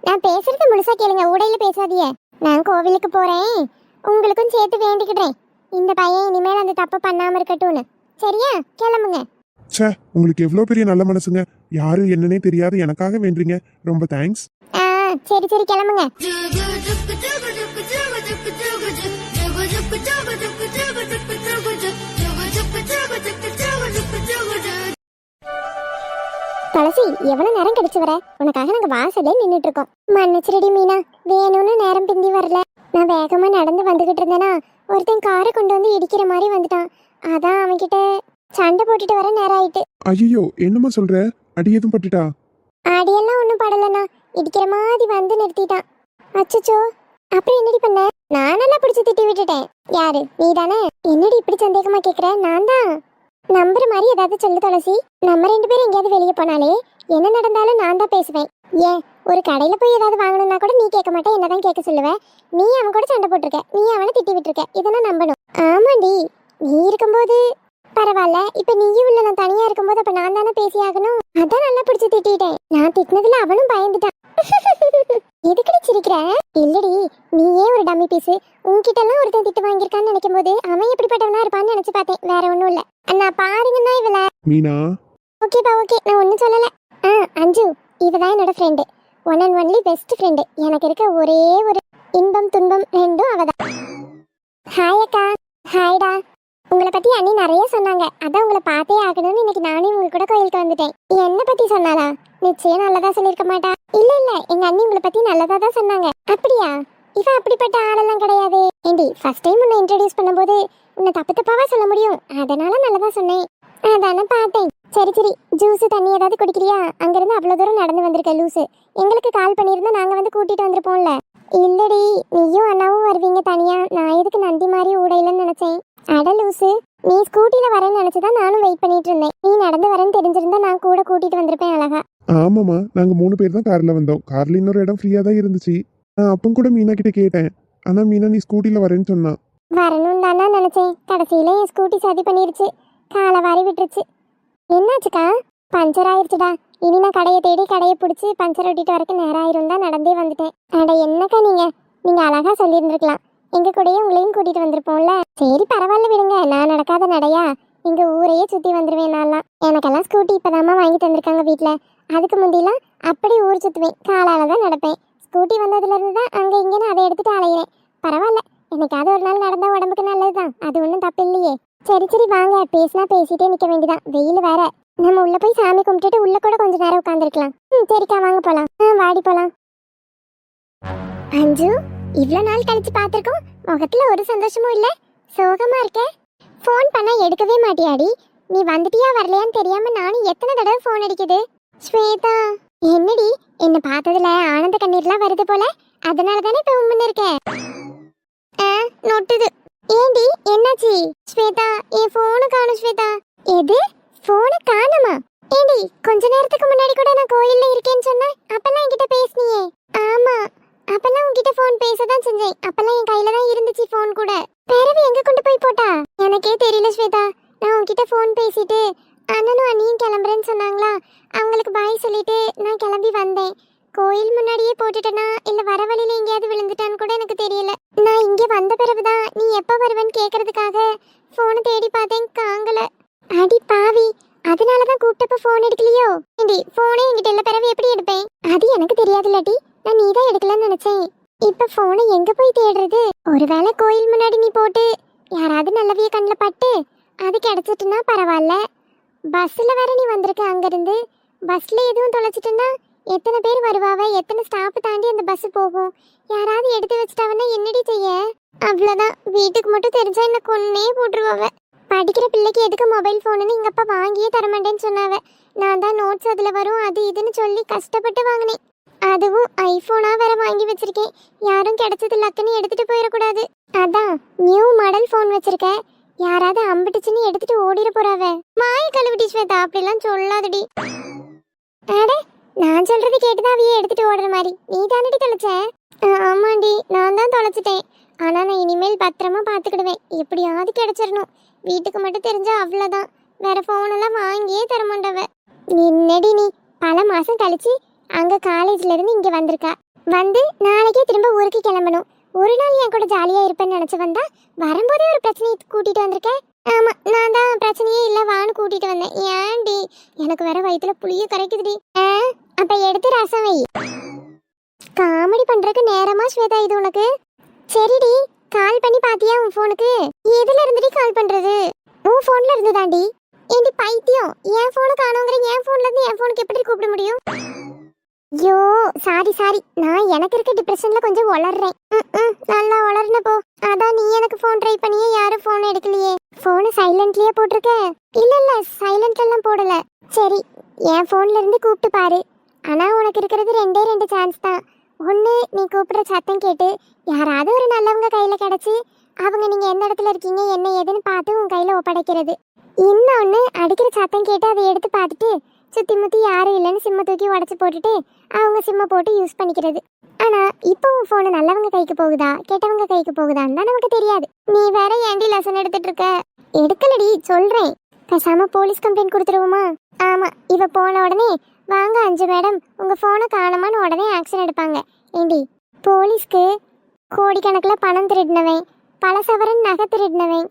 நான் பேசுறது முழுசா கேளுங்க, ஊடையில பேசாதீங்க. நான் கோவிலுக்கு போறேன், உங்களுக்கும் சேர்த்து வேண்டிக்கிடுறேன். இந்த பையன் இனிமேல் அந்த தப்ப பண்ணாம இருக்கட்டும்னு, சரியா? கிளம்புங்க. ச்சே, உங்களுக்கு எவ்வளோ பெரிய நல்ல மனசுங்க. யாரு என்னன்னே தெரியாது எனக்காக வேண்டுறீங்க, ரொம்ப தேங்க்ஸ். சரி சரி கிளம்புங்க. துளசி, எவ்வளவு நேரம் கழிச்சு வர? உனக்காக நாங்க வாசல்ல நின்னுட்டு இருக்கோம். மன்னிச்சிரடி மீனா, வேணும்னு நேரம் பிந்தி வரல. நான் வேகமா நடந்து வந்துகிட்டு இருந்தேனா ஒருத்தன் காரை கொண்டு வந்து இடிக்கிற மாதிரி வந்துட்டான். அதான் அவன்கிட்ட சண்டை போட்டுட்டு வர நேரம் ஆயிட்டு. ஐயோ, என்னமா சொல்ற? அடி எதுவும் பட்டுட்டா? அடியெல்லாம் ஒன்றும் படலண்ணா, இடிக்கிற மாதிரி வந்து நிறுத்திட்டான். அச்சச்சோ, அப்புறம் என்னடி பண்ண? நான் நல்லா பிடிச்சி திட்டி விட்டுட்டேன். யாரு, நீ தானே? என்னடி இப்படி சந்தேகமா கேக்குற? நான் தான். நம்புற மாதிரி ஏதாவது சொல்லு துளசி. நம்ம 2 பேரும் எங்கேயாவது வெளியே போனாலே என்ன நடந்தாலும் நான் தான் பேசுவேன். ஏன், ஒரு கடையில போய் ஏதாவது வாங்கணும்னா கூட நீ கேட்க மாட்டே, என்னதான் கேட்க சொல்லுவேன். நீ அவன் கூட சண்டை போட்டிருக்க, நீ அவனை திட்டி விட்டுருக்க, இதெல்லாம் நம்பணும். ஆமாண்டி, நீ இருக்கும்போது பரவாயில்ல, இப்ப நீயும் இல்ல, நான் தனியா இருக்கும்போது அப்ப நான் தானே பேசி ஆகணும். அதான் நல்லா பிடிச்சி திட்டிட்டேன். நான் திட்டினதுல அவனும் பயந்துட்டான். எதுக்கடி சிரிக்கிற? இல்லடி, நீயே ஒரு டம்மி பீஸு. உன்கிட்ட எல்லாம் ஒருத்தன் திட்டு வாங்கியிருக்கான்னு நினைக்கும் போது அவன் எப்படிப்பட்டவனா இருப்பான்னு நினைச்சு பார்த்தேன், வேற ஒண்ணும் இல்ல. அண்ணா பாருங்கன்னா இவள. மீனா, ஓகேப்பா ஓகே, நான் ஒன்னும் சொல்லல. அஞ்சு, இவதான் என்னோட friend, one and only best friend. எனக்கு இருக்க ஒரே ஒரு இன்பம் துன்பம் ரெண்டும் அவதான். ஹாய் அக்கா. ஹாய்டா. உங்களை பத்தி அண்ணி நிறைய சொன்னாங்க, அதான் உங்களை பார்த்தே ஆகணும்னு இன்னைக்கு நானே உங்க கூட கோயிலுக்கு வந்துட்டேன். என்ன பத்தி சொன்னாளா? நிச்சயம் நல்லதா சொல்லிருக்க மாட்டா. இல்ல இல்ல, எங்க அண்ணி உங்களை பத்தி நல்லதா தான் சொன்னாங்க. அப்படியா? இவ அப்படிப்பட்ட ஆளெல்லாம் கிடையாது. ஏண்டி, ஃபர்ஸ்ட் டைம் உன்னை இன்ட்ரோடியூஸ் பண்ணும்போது உன்னை தப்பு தப்பாவா சொல்ல முடியும், அதனால நல்லதா சொன்னேன். அதானே பார்த்தேன். சரி சரி, ஜூஸ் தண்ணி ஏதாவது குடிக்கிறியா? அங்கிருந்து அவ்வளவு தூரம் நடந்து வந்திருக்க லூசு. எங்களுக்கு கால் பண்ணியிருந்தா நாங்க வந்து கூட்டிட்டு வந்திருப்போம்ல. இல்லடி, நீயும் அண்ணாவும் வருவீங்க தனியா, நான் எதுக்கு நந்தி மாதிரி ஊடையிலன்னு நினைச்சேன். அட லூசு, நீ ஸ்கூட்டில வரேன்னு நினைச்சுதான் நானும் வெயிட் பண்ணிட்டு இருந்தேன். நீ நடந்து வரேன்னு தெரிஞ்சிருந்தா நான் கூட கூட்டிட்டு வந்திருப்பேன் அழகா. ஆமாமா, நாங்க 3 பேர் தான் கார்ல வந்தோம். கார்ல இன்னொரு இடம் ஃப்ரீயா தான் இருந்துச்சு. நான் அப்போ கூட மீனா கிட்ட கேட்டேன், ஆனா மீனா நீ ஸ்கூட்டில வரேன்னு சொன்னா. வரணும் தானே நினைச்சேன், கடைசியில என் ஸ்கூட்டி சதி பண்ணிருச்சு. காலை வாரி விட்டுருச்சு. என்னாச்சுக்கா? பஞ்சர் ஆயிடுச்சுடா. இனி நான் கடையை தேடி கடையை பிடிச்சி பஞ்சர் ஒட்டிட்டு வரைக்கும் நேரம் ஆயிரும் தான் நடந்தே வந்துட்டேன். அட என்னக்கா நீங்க அழகா சொல்லியிருந்துருக்கலாம். எங்க கூடயே உங்களையும் கூட்டிட்டு வந்திருப்போம்ல. சரி பரவாயில்ல விடுங்க, நான் நடக்காத நடையா? எங்க ஊரையே சுத்தி வந்துருவேன் நான்லாம். எனக்கெல்லாம் ஸ்கூட்டி இப்பதாம்மா வாங்கி தந்திருக்காங்க வீட்டுல. அதுக்கு முந்திலாம் அப்படி ஊர் சுத்துவேன், காலால தான் நடப்பேன். ஸ்கூட்டி வந்ததுல இருந்து தான் அங்க இங்கன்னு அதை எடுத்துட்டு அலையிறேன். பரவாயில்ல, என்னைக்காவது ஒரு நாள் நடந்தா உடம்புக்கு நல்லதுதான், அது ஒன்றும் தப்பு இல்லையே. சரி சரி வாங்க, பேசினா பேசிட்டே நிக்க வேண்டியதான், வெயில் வேற. நம்ம உள்ள போய் சாமி கும்பிட்டுட்டு உள்ள கூட கொஞ்ச நேரம் உட்காந்துருக்கலாம். சரிக்கா வாங்க போலாம். வாடி போலாம். அஞ்சு, இவ்வளவு நாள் கழிச்சு பார்த்திருக்கோம், முகத்துல ஒரு சந்தோஷமும் இல்ல, சோகமா இருக்க. ஃபோன் பண்ணா எடுக்கவே மாட்டியாடி? நீ வந்துட்டியா வரலையான்னு தெரியாம நானும் எத்தனை தடவை ஃபோன் அடிக்குது. ஸ்வேதா, என்னடி என்ன பார்த்ததுல ஆனந்த கண்ணீர்லாம் வருது போல, அதனால தானே இப்ப உம்முன்னு இருக்க. நொட்டுது. ஏண்டி என்னாச்சு? ஸ்வேதா, என் ஃபோனு காணும். ஸ்வேதா, எது ஃபோனு காணுமா? ஏண்டி கொஞ்ச நேரத்துக்கு முன்னாடி கூட நான் கோயில்ல இருக்கேன்னு சொன்னேன், அப்பெல்லாம் என்கிட்ட பேசுனியே. ஆமா, அப்பெல்லாம் உன்கிட்ட ஃபோன் பேசதான் செஞ்சேன், அப்பெல்லாம் என் கையில தான் இருந்துச்சு ஃபோன் கூட. பிறவி எங்க கொண்டு போய் போட்டா எனக்கே தெரியல ஸ்வேதா. நான் உன்கிட்ட ஃபோன் பேசிட்டு அண்ணனும் அண்ணியும் கிளம்புறேன்னு சொன்னாங்களா, அவங்களுக்கு பாய் சொல்லிட்டு நான் கிளம்பி வந்தேன். கோயில் முன்னாடியே போட்டுட்டேனா இல்ல வர வழியில எங்கேயாவது விழுந்துட்டான்னு கூட எனக்கு தெரியல. நான் இங்க வந்த பிறகுதான் நீ எப்ப வருவேன்னு கேக்குறதுக்காக போனை தேடி பார்த்தேன், காங்கல. அடி பாவி, அதனாலதான் கூப்பிட்டப்ப போன் எடுக்கலையோ? ஏண்டி போனே என்கிட்ட இல்ல, பிறகு எப்படி எடுப்பேன்? அது எனக்கு தெரியாது இல்லாட்டி நான் நீதான் எடுக்கலன்னு நினைச்சேன். இப்ப போனை எங்க போய் தேடுறது? ஒருவேளை கோயில் முன்னாடி நீ போட்டு யாராவது நல்லவிய கண்ணில் பட்டு அது கிடைச்சிட்டுனா பரவாயில்ல. பஸ்ல வேற நீ வந்திருக்க, அங்கிருந்து பஸ்ல எதுவும் தொலைச்சிட்டுன்னா எத்தனை பேர் வருவாவ, எத்தனை ஸ்டாப் தாண்டி அந்த பஸ் போகும், யாராவது எடுத்து வச்சுட்டாவன்னா என்னடி செய்ய? அவ்வளவுதான், வீட்டுக்கு மட்டும் தெரிஞ்சா என்ன கொன்னே போட்டுருவாவ. படிக்கிற பிள்ளைக்கு எதுக்கு மொபைல் போனுன்னு எங்க அப்பா வாங்கியே தரமாட்டேன்னு சொன்னாவ. நான் தான் நோட்ஸ் அதுல வரும் அது இதுன்னு சொல்லி கஷ்டப்பட்டு வாங்கினேன். அதுவும் ஐபோனா வேற வாங்கி வச்சிருக்கேன், யாரும் கிடைச்சது லக்குன்னு எடுத்துட்டு போயிடக்கூடாது. அதான் நியூ மாடல் போன் வச்சிருக்க, யாராவது அம்பிட்டுச்சுன்னு எடுத்துட்டு ஓடிட போறாவ. மாய கழுவிட்டி ஸ்வேதா, அப்படிலாம் சொல்லாதடி. அட, நான் சொல்றது கேட்டுதான் அவையே எடுத்துட்டு ஓடுற மாதிரி. நீ தானடி தொலைச்ச? ஆமாண்டி, நான் தான் தொலைச்சிட்டேன். ஆனா நான் இனிமேல் பத்திரமா பாத்துக்கிடுவேன், எப்படியாவது கிடைச்சிடணும். வீட்டுக்கு மட்டும் தெரிஞ்சா அவ்வளவுதான், வேற போன் எல்லாம் வாங்கியே தரமாட்டவ. என்னடி நீ பல மாசம் கழிச்சு அங்க காலேஜ்ல இருந்து இங்க வந்திருக்கா, வந்து நாளைக்கே திரும்ப ஊருக்கு கிளம்பணும். ஒரு நாள் என் கூட ஜாலியா இருப்பேன்னு நினைச்சு வந்தா வரும்போதே ஒரு பிரச்சனையை கூட்டிட்டு வந்திருக்க. ஆமா, நான் தான் பிரச்சனையே இல்ல வான்னு கூட்டிட்டு வந்தேன். ஏன்டி, எனக்கு வேற வயித்துல புளிய கரைக்குதுடி. அப்ப எடுத்து ரசம் வை. காமெடி பண்றதுக்கு நேரமா ஸ்வேதா இது உனக்கு? சரிடி, கால் பண்ணி பாத்தியா உன் போனுக்கு? எதுல இருந்துடி கால் பண்றது? உன் போன்ல இருந்து தாண்டி. ஏண்டி பைத்தியம், என் போனு காணோங்கிற, என் போன்ல இருந்து என் போனுக்கு எப்படி கூப்பிட முடியும்? ஐயோ சாரி, நான் எனக்கு இருக்க டிப்ரெஷன்ல கொஞ்சம் வளர்றேன். நல்லா வளர்ன போ. அதான் நீ எனக்கு போன் ட்ரை பண்ணியே யாரும் போன் எடுக்கலையே. போனை சைலண்ட்லயே போட்டிருக்க? இல்ல சைலண்ட்ல எல்லாம் போடல. சரி, என் போன்ல இருந்து கூப்பிட்டு பாரு. ஆனா உனக்கு இருக்கிறது ரெண்டு சான்ஸ் தான். ஒண்ணு, நீ கூப்பிடுற சத்தம் கேட்டு யாராவது ஒரு நல்லவங்க கையில கிடைச்சு அவங்க நீங்க எந்த இடத்துல இருக்கீங்க என்ன ஏதுன்னு பார்த்து உன் கையில ஒப்படைக்கிறது. இன்னொன்னு, அடிக்கிற சத்தம் கேட்டு அதை எடுத்து பார்த்துட்டு சுத்தி முத்தி யாரும் இல்லைன்னு சிம்ம தூக்கி உடச்சு போட்டுட்டு அவங்க சிம்ம போட்டு யூஸ் பண்ணிக்கிறது. ஆனா இப்போ உன் போனு நல்லவங்க கைக்கு போகுதா கெட்டவங்க கைக்கு போகுதான்னு தான் நமக்கு தெரியாது. நீ வேற ஏண்டி லெசன் எடுத்துட்டு இருக்க? எடுக்கலடி, சொல்றேன். பேசாம போலீஸ் கம்ப்ளைண்ட் கொடுத்துருவோமா? ஆமா, இவ போன உடனே வாங்க அஞ்சு மேடம் உங்க போனை காணமான்னு உடனே ஆக்ஷன் எடுப்பாங்க. ஏண்டி, போலீஸ்க்கு கோடிக்கணக்கில் பணம் திருடினவன், பல சவரன் நகை திருடினவன்,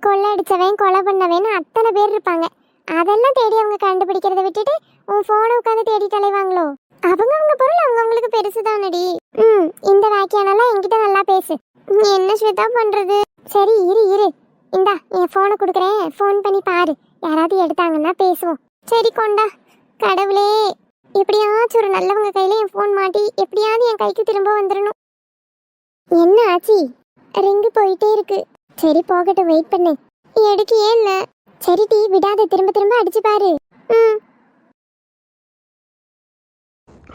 கொள்ளை அடிச்சவன், கொலை பண்ணவன்னு அத்தனை பேர் இருப்பாங்க. அதெல்லாம் தேடி அவங்க கண்டுபிடிக்கிறத விட்டுட்டு உன் போனை உட்காந்து தேடி தலைவாங்களோ? அவங்க பொருள் அவங்களுக்கு பெருசுதானடி. இந்த வாக்கியானெல்லாம் என்கிட்ட நல்லா பேசு. நீ என்ன ஸ்வேதா பண்றது? சரி இரு, இந்தா என் போனை கொடுக்குறேன், போன் பண்ணி பாரு, யாராவது எடுத்தாங்கன்னா பேசுவோம். சரி கொண்டா. கடவுளே, எப்படியாச்சும் ஒரு நல்லவங்க கையில என் போன் மாட்டி எப்படியாவது என் கைக்கு திரும்ப வந்துடணும். என்ன ஆச்சு? ரிங்கு போயிட்டே இருக்கு. சரி போகட்டும், வெயிட் பண்ணு. எடுக்கையே இல்ல. சரி டி, விடாத, திரும்ப திரும்ப அடிச்சு பாரு.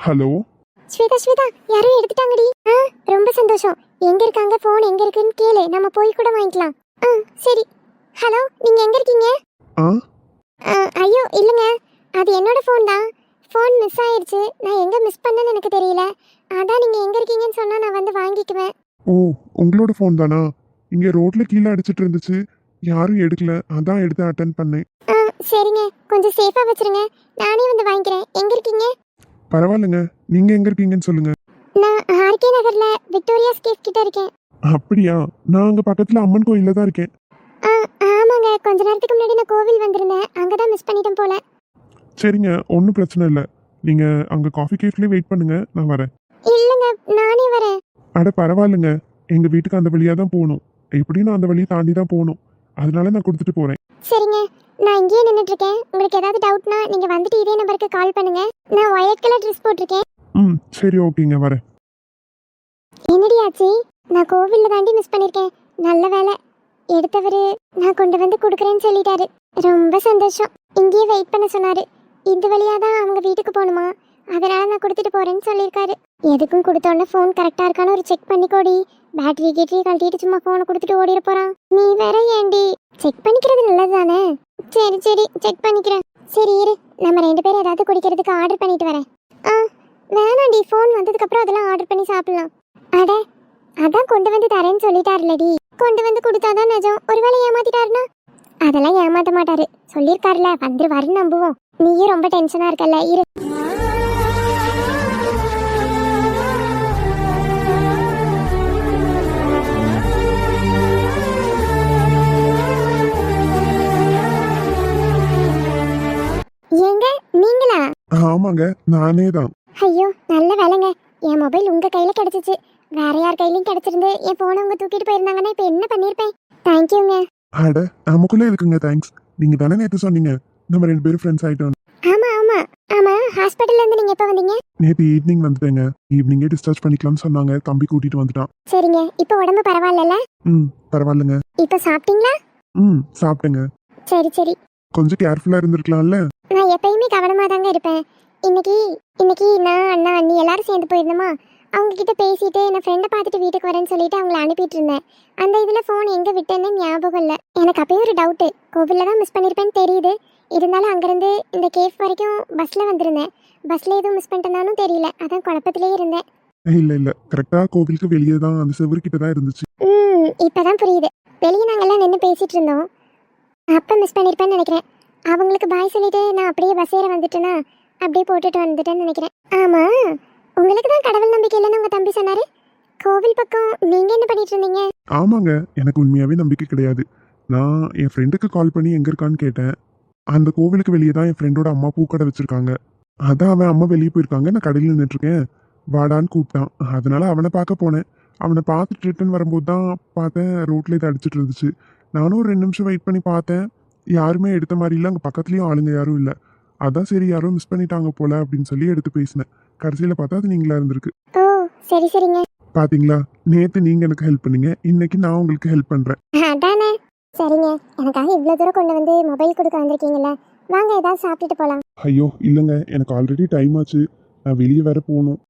ஹலோ ஸ்வேதா, யாரோ எடுத்துட்டாங்கடி. ரொம்ப சந்தோஷம். எங்க இருக்காங்க, போன் எங்க இருக்குன்னு கேளு, நம்ம போய் கூட வாங்கிக்கலாம். சரி. ஹலோ, நீங்க எங்க இருக்கீங்க? ஐயோ இல்லைங்க, அது என்னோட ஃபோன் தான். ஃபோன் மிஸ் ஆயிடுச்சு, நான் எங்க மிஸ் பண்ணேன்னு எனக்கு தெரியல. அதான் நீங்க எங்க இருக்கீங்கன்னு சொன்னா நான் வந்து வாங்கிக்குவேன். ஓ, உங்களோட ஃபோன் தானா? இங்க ரோட்ல கீழே அடிச்சிட்டு இருந்துச்சு, யாரும் எடுக்கல, அதான் எடுத்து அட்டன் பண்ணேன். ஆ சரிங்க, கொஞ்சம் சேஃபாக வச்சிருங்க. நானே வந்து வாங்கிக்கிறேன். எங்கே இருக்கீங்க? பரவாயில்லைங்க, நீங்க எங்க இருக்கீங்கன்னு சொல்லுங்க. நான் ஆர்கே நகரில் விக்டோரியா ஸ்கேப் கிட்ட இருக்கேன். அப்படியா? நான் அங்க பக்கத்துல அம்மன் கோயில்ல தான் இருக்கேன். ஆ ஆமாங்க, கொஞ்ச நேரத்துக்கு முன்னாடி நான் கோவில் வந்திருந்தேன். அங்கே தான் மிஸ் பண்ணிட்டேன் போல. சரிங்க, ஒன்றும் பிரச்சனை இல்லை. நீங்க அங்க காஃபி கேஃப்லயே வெயிட் பண்ணுங்க, நான் வரேன். இல்லைங்க, நானே வரேன். அட பரவாயில்லைங்க, எங்க வீட்டுக்கு அந்த வழியா தான் போகணும். எப்படியும் நான் அந்த வழியை தாண்டி தான் போகணும். அதனால நான் கொடுத்துட்டு போறேன். சரிங்க, நான் இங்கேயே நின்றுட்டு இருக்கேன். உங்களுக்கு ஏதாவது டவுட்னா நீங்கள் வந்துட்டு இதே நம்பருக்கு கால் பண்ணுங்க. நான் ஒயிட் கலர் ட்ரெஸ் போட்டிருக்கேன். ம் சரி, ஓகேங்க, வரேன். என்னடி ஆச்சு? நான் கோவிலில் தாண்டி மிஸ் பண்ணியிருக்கேன். நல்ல வேலை, எடுத்தவர் நான் கொண்டு வந்து கொடுக்குறேன்னு சொல்லிட்டாரு. ரொம்ப சந்தோஷம். இங்கேயே வெயிட் பண்ண சொன்னாரு. இந்த வழியாக தான் அவங்க வீட்டுக்கு போகணுமா, அதனால நான் கொடுத்துட்டு போறேன்னு சொல்லியிருக்காரு. எதுக்கும் கொடுத்தோன்னே ஃபோன் கரெக்டாக இருக்கான்னு ஒரு செக் பண்ணிக்கோடி. பேட்டரி கீட்டரி கழட்டிட்டு சும்மா ஃபோனை கொடுத்துட்டு ஓடிட போறான். நீ வேற ஏண்டி? செக் பண்ணிக்கிறது நல்லது தானே? சரி சரி, செக் பண்ணிக்கிறேன். சரி இரு, நம்ம 2 பேரும் ஏதாவது குடிக்கிறதுக்கு ஆர்டர் பண்ணிட்டு வரேன். ஆ வேணாண்டி, ஃபோன் வந்ததுக்கப்புறம் அதெல்லாம் ஆர்டர் பண்ணி சாப்பிடலாம். அட அதான் கொண்டு வந்து தரேன்னு சொல்லிட்டாருலடி. கொண்டு வந்து கொடுத்தாதான் நிஜம். ஒருவேளை ஏமாத்திட்டாருன்னா? அதெல்லாம் ஏமாத்த மாட்டாரு, சொல்லியிருக்காருல, வந்துருவாருன்னு நம்புவோம். நீயும் ரொம்ப டென்ஷனா இருக்கல்ல, இரு. ஏங்க நீங்களா? ஆமாங்க, நானே தான். ஐயோ நல்ல வேலைங்க, என் மொபைல் உங்க கையில கிடைச்சிச்சு. வேற யார் கையிலயும் கிடைச்சிருந்து என் போனை உங்க தூக்கிட்டு போயிருந்தாங்கன்னா இப்ப என்ன பண்ணிருப்பேன். தேங்க்யூங்க. அட நமக்குள்ளே இருக்குங்க தேங்க்ஸ். நீங்க தானே நேற்று சொன்னீங்க நம்ம 2 பேரும் ஃப்ரெண்ட்ஸ் ஆயிட்டோம். ஆமா ஆமா ஆமா, ஹாஸ்பிட்டல்ல இருந்து நீங்க எப்ப வந்தீங்க? நேற்று ஈவினிங் வந்துட்டேங்க. ஈவினிங்கே டிஸ்சார்ஜ் பண்ணிக்கலாம்னு சொன்னாங்க. தம்பி கூட்டிட்டு வந்துட்டான். சரிங்க, இப்ப உடம்பு பரவாயில்லல? ம் பரவாயில்லைங்க. இப்ப சாப்பிட்டீங்களா? ம் சாப்பிட்டேங்க. சரி சரி. கொஞ்சம் கேர்ஃபுல்லா இருந்திருக்கலாம்ல. நான் எப்பயுமே கவனமா தாங்க இருப்பேன். இன்னைக்கு இன்னைக்கு நான் அண்ணா அண்ணி எல்லாரும் சேர்ந்து போயிருந்தோமா, அவங்க கிட்ட பேசிட்டு நான் ஃப்ரெண்டை பார்த்துட்டு வீட்டுக்கு வரேன்னு சொல்லிட்டு அவங்கள அனுப்பிட்டு இருந்தேன். அந்த இதில் ஃபோன் எங்கே விட்டேன்னு ஞாபகம் இல்லை. எனக்கு அப்பயும் ஒரு டவுட்டு, கோவிலில் தான் மிஸ் பண்ணியிருப்பேன்னு தெரியுது. இருந்தாலும் அங்கேருந்து இந்த கேஃப் வரைக்கும் பஸ்ஸில் வந்திருந்தேன். பஸ்ஸில் எதுவும் மிஸ் பண்ணிட்டேனாலும் தெரியல, அதான் குழப்பத்திலே இருந்தேன். இல்ல கரெக்டா கோவிலுக்கு வெளியே தான் அந்த செவர்கிட்ட தான் இருந்துச்சு. இப்போதான் புரியுது. வெளியே நாங்கள்லாம் நின்று பேசிட்டு இருந்தோம், அப்போ மிஸ் பண்ணியிருப்பேன்னு நினைக்கிறேன். அவங்களுக்கு பாய் சொல்லிட்டு நான் அப்படியே பஸ் ஏற வந்துட்டேன்னா அப்படியே போட்டுட்டு வந்துட்டேன்னு நினைக்கிறேன். ஆமாம், உங்களுக்கு தான் கடவுள் நம்பிக்கை இல்லைன்னு உங்கள் தம்பி சொன்னார். கோவில் பக்கம் நீங்கள் என்ன பண்ணிட்டு இருந்தீங்க? ஆமாங்க, எனக்கு உண்மையாவே நம்பிக்கை கிடையாது. நான் என் ஃப்ரெண்டுக்கு கால் பண்ணி எங்க இருக்கான்னு கேட்டேன். அந்த கோவிலுக்கு வெளியே தான் என் ஃப்ரெண்டோட அம்மா பூக்கடை வச்சிருக்காங்க. அதான் அவன் அம்மா வெளியே போயிருக்காங்க, நான் கடையில் நின்றுட்டு இருக்கேன், வாடான்னு கூப்பிட்டான். அதனால அவனை பார்க்க போனேன். அவனை பார்த்துட்டு ரிட்டன் வரும்போது தான் பார்த்தேன் ரோட்ல இதை அடிச்சிட்டு இருந்துச்சு. நானும் ஒரு 2 நிமிஷம் வெயிட் பண்ணி பார்த்தேன், யாருமே எடுத்த மாதிரி இல்லை. அங்கே பக்கத்துலேயும் ஆளுங்க யாரும் இல்லை. அதான் சரி யாரோ மிஸ் பண்ணிட்டாங்க போல அப்படின்னு சொல்லி எடுத்து பேசினேன். கடைசியில் பார்த்தா அது நீங்களா இருந்திருக்கு. ஓ சரி சரிங்க. பாத்தீங்களா, நேற்று நீங்கள் எனக்கு ஹெல்ப் பண்ணீங்க, இன்னைக்கு நான் உங்களுக்கு ஹெல்ப் பண்ணுறேன். அதானே. சரிங்க, எனக்காக இவ்வளோ தூரம் கொண்டு வந்து மொபைல் கொடுக்க வந்திருக்கீங்களே, வாங்க ஏதாவது சாப்பிட்டுட்டு போகலாம். ஐயோ இல்லைங்க, எனக்கு ஆல்ரெடி டைம் ஆச்சு, நான் வெளியே வேற போகணும்.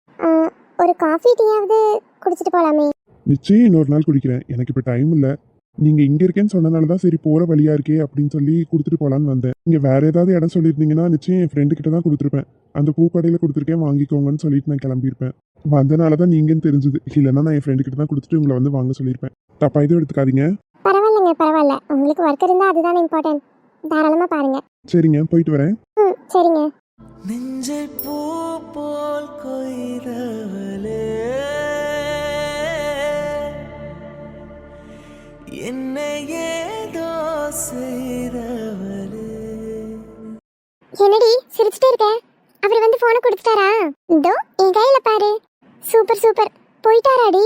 ஒரு காஃபி டீயாவது குடிச்சிட்டு போகலாமே. நிச்சயம் இன்னொரு நாள் குடிக்கிறேன், எனக்கு இப்போ டைம் இல்லை. நீங்கள் இங்கே இருக்கேன்னு சொன்னனால தான் சரி போகிற வழியா இருக்கே அப்படின்னு சொல்லி கொடுத்துட்டு போகலான்னு வந்தேன். நீங்கள் வேற ஏதாவது இடம் சொல்லியிருந்தீங்கன்னா நிச்சயம் என் ஃப்ரெண்டு கிட்ட தான் கொடுத்துருப்பேன். அந்த பூக்கடையில் கொடுத்துருக்கேன், வாங்கிக்கோங்கன்னு சொல்லிட்டு நான் கிளம்பியிருப்பேன். வந்தனால தான் நீங்கன்னு தெரிஞ்சுது, இல்லைன்னா நான் என் ஃப்ரெண்டு கிட்ட தான் கொடுத்துட்டு உங்களை வந்து வாங்க சொல்லியிருப்பேன். தப்பா எதுவும் எடுத்துக்காதீங்க. பரவாயில்லைங்க பரவாயில்ல, உங்களுக்கு ஒர்க் இருந்தால் அதுதானே இம்பார்ட்டன்ட். தாராளமாக பாருங்க. சரிங்க, போயிட்டு வரேன். சரிங்க. நெஞ்சை பூ போல் கொய்தவளே, என்னை ஏதோ செய்தவளே. என்னடி சிரிச்சுட்டே இருக்க? அவர் வந்து போனை கொடுத்துட்டாரா? இதோ என் கையில பாரு. Super super. போயிட்டாராடி?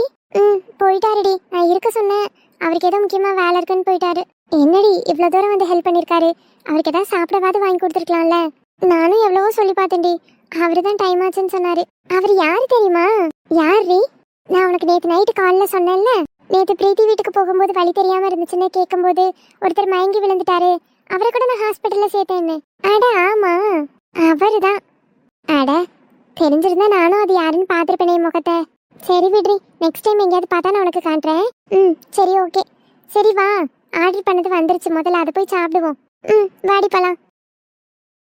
போயிட்டாருடி. நான் இருக்க சொன்னேன், அவருக்கு ஏதோ முக்கியமா வேலை இருக்குன்னு போயிட்டாரு. என்னடி இவ்வளோ தூரம் வந்து ஹெல்ப் பண்ணியிருக்காரு, அவருக்கு ஏதாவது சாப்பிடவாது வாங்கி கொடுத்துருக்கலாம்ல. நானும் எவ்வளவோ சொல்லி பார்த்தேன்டி, அவரு தான் டைம் ஆச்சுன்னு சொன்னாரு. அவர் யாரு தெரியுமா? யாரு? நான் உனக்கு நேற்று நைட்டு காலில் சொன்னேன்ல, நேற்று பிரீத்தி வீட்டுக்கு போகும்போது வழி தெரியாம இருந்துச்சுன்னு கேட்கும்போது ஒருத்தர் மயங்கி விழுந்துட்டாரு, அவரை கூட நான் ஹாஸ்பிட்டல்ல சேர்த்தேன்னு. அட ஆமா, அவரு தான். அட தெரிஞ்சிருந்தா நானும் அது யாருன்னு பார்த்துருப்பேனே முகத்தை. சரி விட்ரி, நெக்ஸ்ட் டைம் எங்கேயாவது பார்த்தா நான் உனக்கு காட்டுறேன். சரி ஓகே. சரி வா, ஆர்டர் பண்ணது வந்துருச்சு, முதல்ல அதை போய் சாப்பிடுவோம். வாடி போலாம்.